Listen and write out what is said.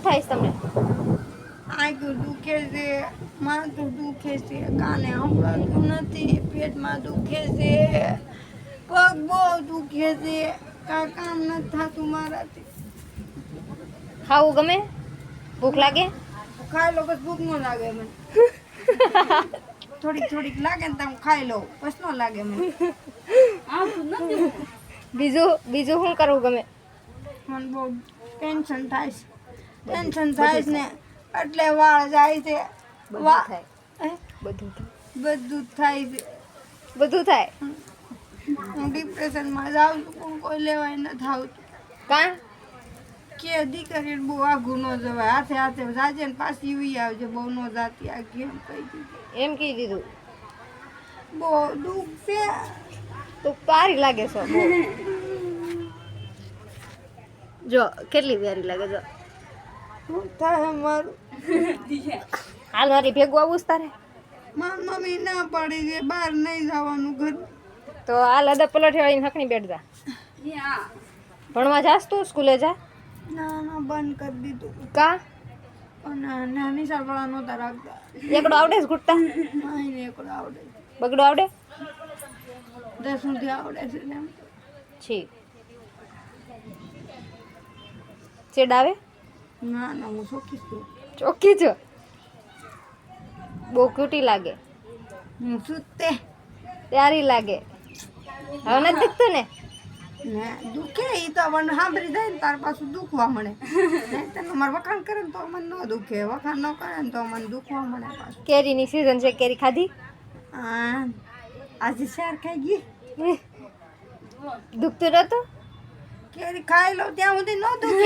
થાય છે તમને? આંખું દુખે છે, માથું દુખે છે, કાને સંભળાતું નથી, પેટમાં દુખે છે, પગ બહુ દુખે છે, કામ નથી થતું મારાથી. ખાવું ગમે? ભૂખ લાગે? ખાઈ લો પછી ભૂખ ન લાગે મને. થોડીક લાગે ને તો હું ખાઈ લઉં, પછી ન લાગે મને. બીજું શું કરવું ગમે? મને બહુ ટેન્શન થાય છે ને એટલે વાળ જાય છે. બધું થાય છે. બધું થાય. હું ડિપ્રેશનમાં જાઉં છું પણ કોઈ લેવાય નથી આવતું. કાં? કે દીકરીને બહુ આઘું ન જવાય, હાથે જાજે ને પાછી વી આવજે, બહુ ન જાતી આ ગેમ કહી દીધી. એમ કહી દીધું. બહુ દુઃખ છે. તું પારી લાગે છો બહુ. જો કેટલી પ્યારી લાગે જો. શું થાય મારું? હાલ મારી ભેગું આવું છે તારે? મારી મમ્મી ના પાડી છે બહાર નહીં જવાનું ઘર. તો હાલ અદબ પલોઠી વાળીને હકની બેઠ જા. ભણવા જાસ તું? સ્કૂલે જા? ના બંધ કરી દીધું. કા? અને નાની સારવાળા નહોતા રાખતા. એકડો આવડે છે ઘૂટતા? નહીં એકડો આવડે. બગડો આવડે? 10 સુધી આવડે છે ને એમ. છી. ચેડ આવે? ના હું ચોખ્ખી છું. ચોખ્ખી છો? બહુ ક્યુટી લાગે. હું શું તે પ્યારી લાગે. હવે નથી દીખતું ને? ને દુખે એ તો મને સાંભળી જાય ને તાર પાછું દુખવા મળે. તને મારે વખાણ કરે ને તો મને ન દુખે, વખાણ ન કરે ને તો મને દુખવા મળે પાછું. કેરીની સીઝન છે, કેરી ખાધી? આજે શેર ખાઈ ગઈ. દુખતું નતું? કેરી ખાઈ લો ત્યાં સુધી ન દુખે.